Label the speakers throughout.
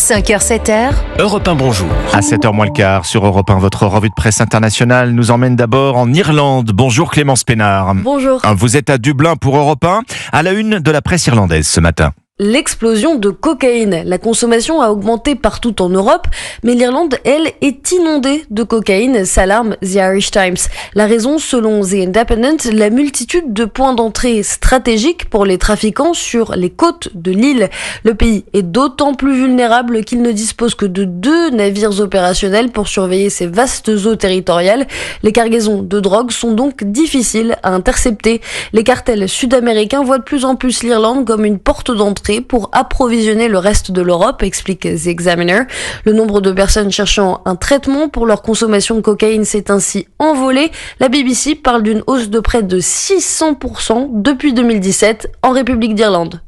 Speaker 1: 5h, 7h.
Speaker 2: Europe 1, bonjour.
Speaker 3: À 7h moins le quart, sur Europe 1, votre revue de presse internationale nous emmène d'abord en Irlande. Bonjour Clémence Pénard.
Speaker 4: Bonjour.
Speaker 3: Vous êtes à Dublin pour Europe 1, à la une de la presse irlandaise ce matin.
Speaker 4: L'explosion de cocaïne. La consommation a augmenté partout en Europe, mais l'Irlande, elle, est inondée de cocaïne, s'alarme The Irish Times. La raison, selon The Independent, la multitude de points d'entrée stratégiques pour les trafiquants sur les côtes de l'île. Le pays est d'autant plus vulnérable qu'il ne dispose que de 2 navires opérationnels pour surveiller ces vastes eaux territoriales. Les cargaisons de drogue sont donc difficiles à intercepter. Les cartels sud-américains voient de plus en plus l'Irlande comme une porte d'entrée pour approvisionner le reste de l'Europe, explique The Examiner. Le nombre de personnes cherchant un traitement pour leur consommation de cocaïne s'est ainsi envolé. La BBC parle d'une hausse de près de 600% depuis 2017 en République d'Irlande.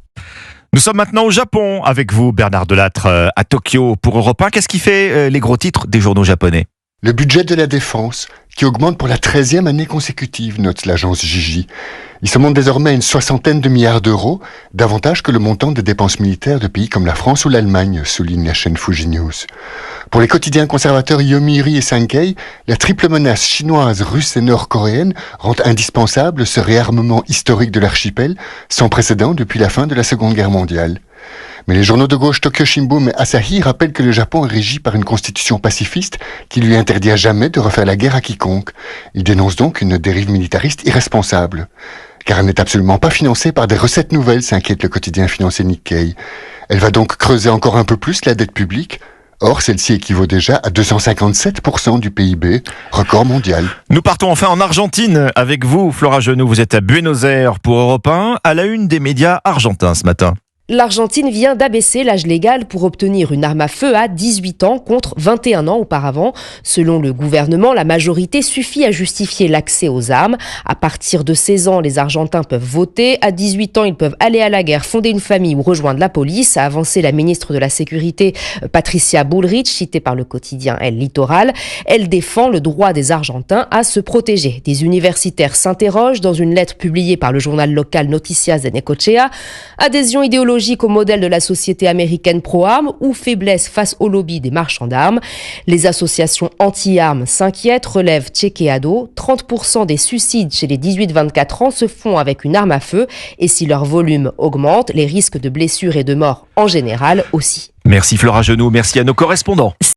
Speaker 3: Nous sommes maintenant au Japon avec vous, Bernard Delattre, à Tokyo pour Europe 1. Qu'est-ce qui fait les gros titres des journaux japonais ?
Speaker 5: Le budget de la défense, qui augmente pour la 13e année consécutive, note l'agence Jiji. Il se monte désormais à une 60aine de milliards d'euros, davantage que le montant des dépenses militaires de pays comme la France ou l'Allemagne, souligne la chaîne Fuji News. Pour les quotidiens conservateurs Yomiuri et Sankei, la triple menace chinoise, russe et nord-coréenne rend indispensable ce réarmement historique de l'archipel, sans précédent depuis la fin de la Seconde Guerre mondiale. Mais les journaux de gauche Tokyo Shimbun et Asahi rappellent que le Japon est régi par une constitution pacifiste qui lui interdit à jamais de refaire la guerre à quiconque. Ils dénoncent donc une dérive militariste irresponsable. Car elle n'est absolument pas financée par des recettes nouvelles, s'inquiète le quotidien financier Nikkei. Elle va donc creuser encore un peu plus la dette publique. Or, celle-ci équivaut déjà à 257% du PIB, record mondial.
Speaker 3: Nous partons enfin en Argentine avec vous, Flora Genoux. Vous êtes à Buenos Aires pour Europe 1, à la une des médias argentins ce matin.
Speaker 6: L'Argentine vient d'abaisser l'âge légal pour obtenir une arme à feu à 18 ans contre 21 ans auparavant. Selon le gouvernement, la majorité suffit à justifier l'accès aux armes. À partir de 16 ans, les Argentins peuvent voter. À 18 ans, ils peuvent aller à la guerre, fonder une famille ou rejoindre la police, a avancé la ministre de la Sécurité Patricia Bullrich, citée par le quotidien El Litoral. Elle défend le droit des Argentins à se protéger. Des universitaires s'interrogent dans une lettre publiée par le journal local Noticias de Necochea. Adhésion idéologique au modèle de la société américaine pro-armes ou faiblesse face au lobby des marchands d'armes. Les associations anti-armes s'inquiètent, relève Chequeado. 30% des suicides chez les 18-24 ans se font avec une arme à feu et si leur volume augmente, les risques de blessures et de mort en général aussi.
Speaker 3: Merci Flora Genoux, merci à nos correspondants.